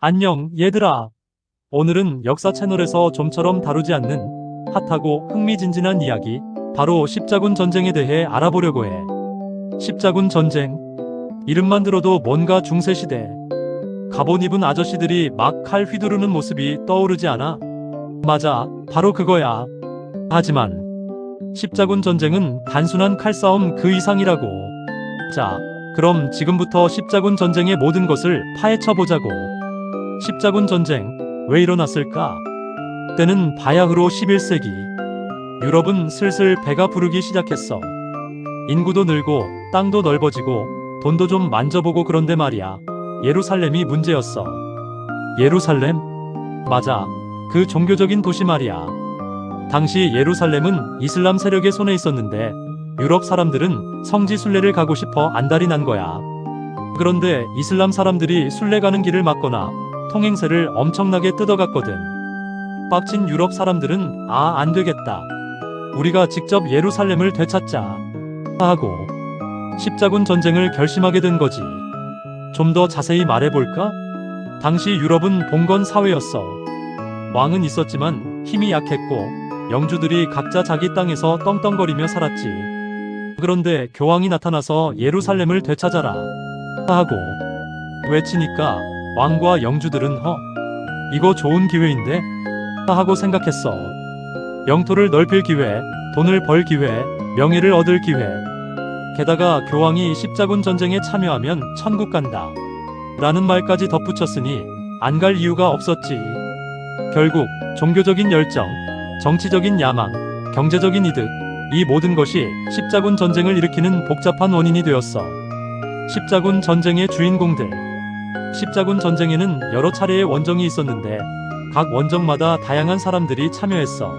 안녕, 얘들아. 오늘은 역사 채널에서 좀처럼 다루지 않는 핫하고 흥미진진한 이야기, 바로 십자군 전쟁에 대해 알아보려고 해. 십자군 전쟁. 이름만 들어도 뭔가 중세시대. 갑옷 입은 아저씨들이 막 칼 휘두르는 모습이 떠오르지 않아? 맞아, 바로 그거야. 하지만 십자군 전쟁은 단순한 칼싸움 그 이상이라고. 자, 그럼 지금부터 십자군 전쟁의 모든 것을 파헤쳐보자고. 십자군 전쟁, 왜 일어났을까? 때는 바야흐로 11세기. 유럽은 슬슬 배가 부르기 시작했어. 인구도 늘고 땅도 넓어지고 돈도 좀 만져보고 그런데 말이야. 예루살렘이 문제였어. 예루살렘? 맞아. 그 종교적인 도시 말이야. 당시 예루살렘은 이슬람 세력의 손에 있었는데 유럽 사람들은 성지 순례를 가고 싶어 안달이 난 거야. 그런데 이슬람 사람들이 순례 가는 길을 막거나 통행세를 엄청나게 뜯어갔거든. 빡친 유럽 사람들은 안 되겠다. 우리가 직접 예루살렘을 되찾자 하고 십자군 전쟁을 결심하게 된 거지. 좀 더 자세히 말해볼까? 당시 유럽은 봉건 사회였어. 왕은 있었지만 힘이 약했고 영주들이 각자 자기 땅에서 떵떵거리며 살았지. 그런데 교황이 나타나서 예루살렘을 되찾아라 하고 외치니까 왕과 영주들은 이거 좋은 기회인데? 하고 생각했어. 영토를 넓힐 기회, 돈을 벌 기회, 명예를 얻을 기회. 게다가 교황이 십자군 전쟁에 참여하면 천국 간다 라는 말까지 덧붙였으니 안 갈 이유가 없었지. 결국 종교적인 열정, 정치적인 야망, 경제적인 이득, 이 모든 것이 십자군 전쟁을 일으키는 복잡한 원인이 되었어. 십자군 전쟁의 주인공들. 십자군 전쟁에는 여러 차례의 원정이 있었는데 각 원정마다 다양한 사람들이 참여했어.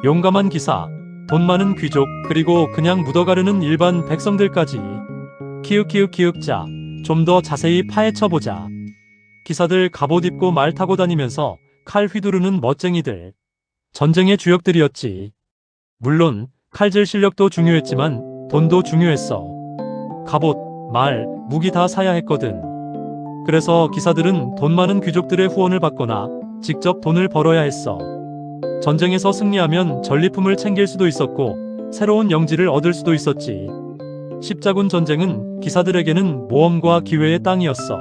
용감한 기사, 돈 많은 귀족, 그리고 그냥 묻어가려는 일반 백성들까지. 키읔키읔키읔자, 좀 더 자세히 파헤쳐보자. 기사들 갑옷 입고 말 타고 다니면서 칼 휘두르는 멋쟁이들. 전쟁의 주역들이었지. 물론 칼질 실력도 중요했지만 돈도 중요했어. 갑옷, 말, 무기 다 사야 했거든. 그래서 기사들은 돈 많은 귀족들의 후원을 받거나 직접 돈을 벌어야 했어. 전쟁에서 승리하면 전리품을 챙길 수도 있었고 새로운 영지를 얻을 수도 있었지. 십자군 전쟁은 기사들에게는 모험과 기회의 땅이었어.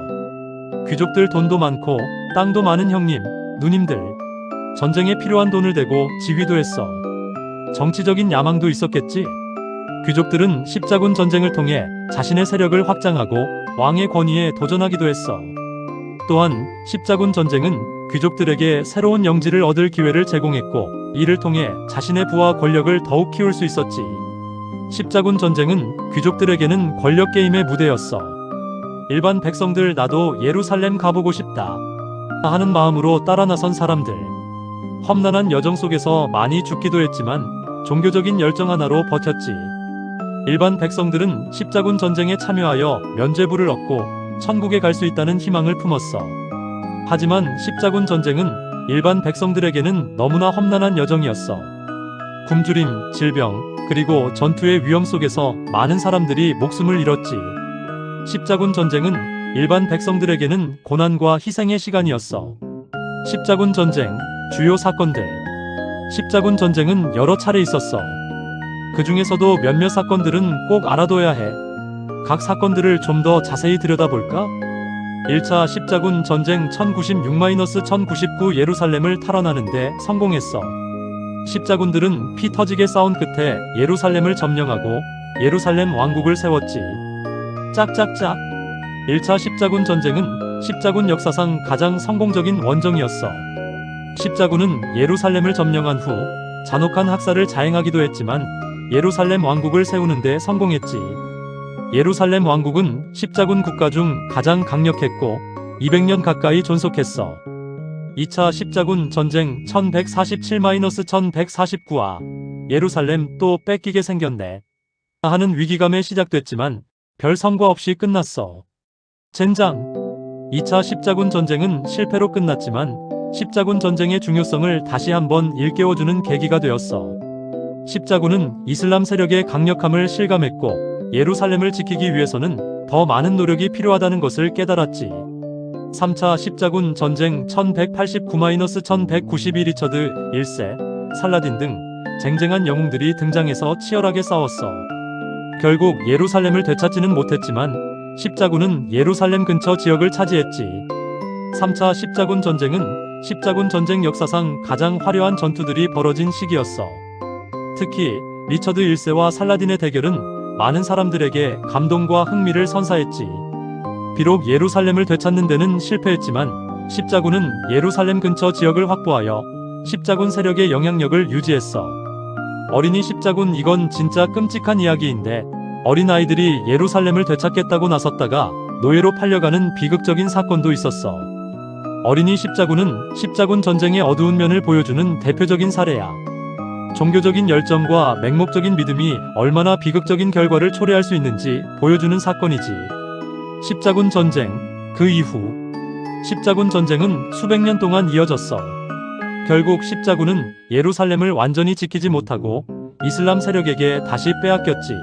귀족들 돈도 많고 땅도 많은 형님, 누님들. 전쟁에 필요한 돈을 대고 지휘도 했어. 정치적인 야망도 있었겠지. 귀족들은 십자군 전쟁을 통해 자신의 세력을 확장하고 왕의 권위에 도전하기도 했어. 또한 십자군 전쟁은 귀족들에게 새로운 영지를 얻을 기회를 제공했고 이를 통해 자신의 부와 권력을 더욱 키울 수 있었지. 십자군 전쟁은 귀족들에게는 권력 게임의 무대였어. 일반 백성들 나도 예루살렘 가보고 싶다 하는 마음으로 따라 나선 사람들. 험난한 여정 속에서 많이 죽기도 했지만 종교적인 열정 하나로 버텼지. 일반 백성들은 십자군 전쟁에 참여하여 면죄부를 얻고 천국에 갈 수 있다는 희망을 품었어. 하지만 십자군 전쟁은 일반 백성들에게는 너무나 험난한 여정이었어. 굶주림, 질병, 그리고 전투의 위험 속에서 많은 사람들이 목숨을 잃었지. 십자군 전쟁은 일반 백성들에게는 고난과 희생의 시간이었어. 십자군 전쟁, 주요 사건들. 십자군 전쟁은 여러 차례 있었어. 그 중에서도 몇몇 사건들은 꼭 알아둬야 해. 각 사건들을 좀 더 자세히 들여다볼까? 1차 십자군 전쟁 1096-1099 예루살렘을 탈환하는데 성공했어. 십자군들은 피 터지게 싸운 끝에 예루살렘을 점령하고 예루살렘 왕국을 세웠지. 짝짝짝. 1차 십자군 전쟁은 십자군 역사상 가장 성공적인 원정이었어. 십자군은 예루살렘을 점령한 후 잔혹한 학살을 자행하기도 했지만 예루살렘 왕국을 세우는데 성공했지. 예루살렘 왕국은 십자군 국가 중 가장 강력했고 200년 가까이 존속했어. 2차 십자군 전쟁 1147-1149와 예루살렘 또 뺏기게 생겼네 하는 위기감에 시작됐지만 별 성과 없이 끝났어. 젠장. 2차 십자군 전쟁은 실패로 끝났지만 십자군 전쟁의 중요성을 다시 한번 일깨워주는 계기가 되었어. 십자군은 이슬람 세력의 강력함을 실감했고 예루살렘을 지키기 위해서는 더 많은 노력이 필요하다는 것을 깨달았지. 3차 십자군 전쟁 1189-1191 리처드 1세, 살라딘 등 쟁쟁한 영웅들이 등장해서 치열하게 싸웠어. 결국 예루살렘을 되찾지는 못했지만 십자군은 예루살렘 근처 지역을 차지했지. 3차 십자군 전쟁은 십자군 전쟁 역사상 가장 화려한 전투들이 벌어진 시기였어. 특히 리처드 1세와 살라딘의 대결은 많은 사람들에게 감동과 흥미를 선사했지. 비록 예루살렘을 되찾는 데는 실패했지만 십자군은 예루살렘 근처 지역을 확보하여 십자군 세력의 영향력을 유지했어. 어린이 십자군, 이건 진짜 끔찍한 이야기인데 어린아이들이 예루살렘을 되찾겠다고 나섰다가 노예로 팔려가는 비극적인 사건도 있었어. 어린이 십자군은 십자군 전쟁의 어두운 면을 보여주는 대표적인 사례야. 종교적인 열정과 맹목적인 믿음이 얼마나 비극적인 결과를 초래할 수 있는지 보여주는 사건이지. 십자군 전쟁, 그 이후 십자군 전쟁은 수백 년 동안 이어졌어. 결국 십자군은 예루살렘을 완전히 지키지 못하고 이슬람 세력에게 다시 빼앗겼지.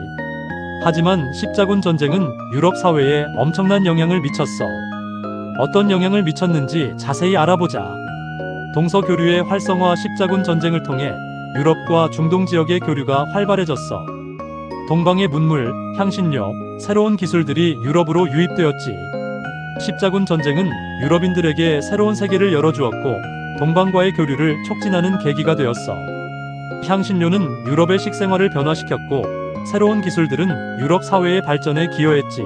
하지만 십자군 전쟁은 유럽 사회에 엄청난 영향을 미쳤어. 어떤 영향을 미쳤는지 자세히 알아보자. 동서교류의 활성화. 십자군 전쟁을 통해 유럽과 중동 지역의 교류가 활발해졌어. 동방의 문물, 향신료, 새로운 기술들이 유럽으로 유입되었지. 십자군 전쟁은 유럽인들에게 새로운 세계를 열어주었고 동방과의 교류를 촉진하는 계기가 되었어. 향신료는 유럽의 식생활을 변화시켰고 새로운 기술들은 유럽 사회의 발전에 기여했지.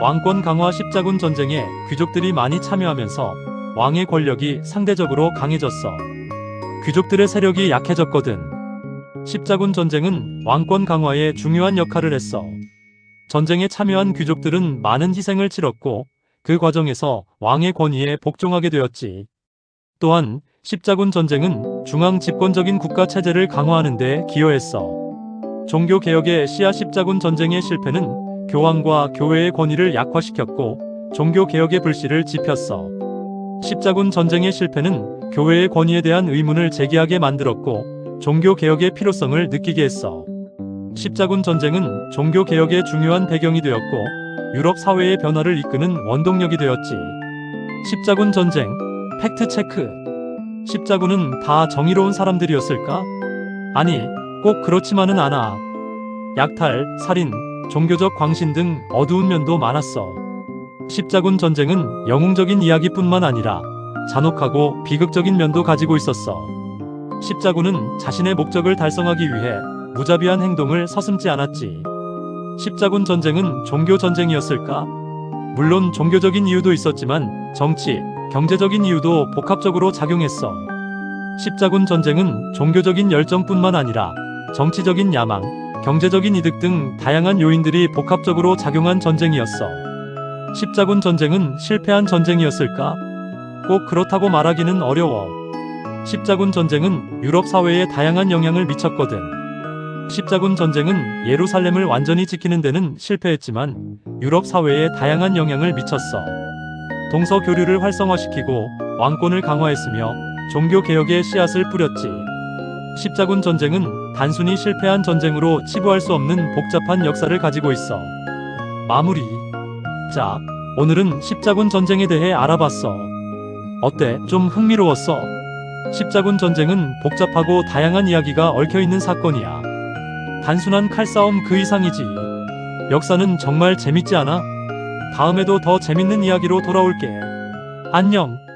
왕권 강화. 십자군 전쟁에 귀족들이 많이 참여하면서 왕의 권력이 상대적으로 강해졌어. 귀족들의 세력이 약해졌거든. 십자군 전쟁은 왕권 강화에 중요한 역할을 했어. 전쟁에 참여한 귀족들은 많은 희생을 치렀고 그 과정에서 왕의 권위에 복종하게 되었지. 또한 십자군 전쟁은 중앙 집권적인 국가 체제를 강화하는 데 기여했어. 종교 개혁의 시야. 십자군 전쟁의 실패는 교황과 교회의 권위를 약화시켰고 종교 개혁의 불씨를 지폈어. 십자군 전쟁의 실패는 교회의 권위에 대한 의문을 제기하게 만들었고 종교 개혁의 필요성을 느끼게 했어. 십자군 전쟁은 종교 개혁의 중요한 배경이 되었고 유럽 사회의 변화를 이끄는 원동력이 되었지. 십자군 전쟁, 팩트 체크. 십자군은 다 정의로운 사람들이었을까? 아니, 꼭 그렇지만은 않아. 약탈, 살인, 종교적 광신 등 어두운 면도 많았어. 십자군 전쟁은 영웅적인 이야기뿐만 아니라 잔혹하고 비극적인 면도 가지고 있었어. 십자군은 자신의 목적을 달성하기 위해 무자비한 행동을 서슴지 않았지. 십자군 전쟁은 종교 전쟁이었을까? 물론 종교적인 이유도 있었지만 정치, 경제적인 이유도 복합적으로 작용했어. 십자군 전쟁은 종교적인 열정뿐만 아니라 정치적인 야망, 경제적인 이득 등 다양한 요인들이 복합적으로 작용한 전쟁이었어. 십자군 전쟁은 실패한 전쟁이었을까? 꼭 그렇다고 말하기는 어려워. 십자군 전쟁은 유럽 사회에 다양한 영향을 미쳤거든. 십자군 전쟁은 예루살렘을 완전히 지키는 데는 실패했지만 유럽 사회에 다양한 영향을 미쳤어. 동서 교류를 활성화시키고 왕권을 강화했으며 종교 개혁의 씨앗을 뿌렸지. 십자군 전쟁은 단순히 실패한 전쟁으로 치부할 수 없는 복잡한 역사를 가지고 있어. 마무리. 자, 오늘은 십자군 전쟁에 대해 알아봤어. 어때? 좀 흥미로웠어? 십자군 전쟁은 복잡하고 다양한 이야기가 얽혀있는 사건이야. 단순한 칼싸움 그 이상이지. 역사는 정말 재밌지 않아? 다음에도 더 재밌는 이야기로 돌아올게. 안녕.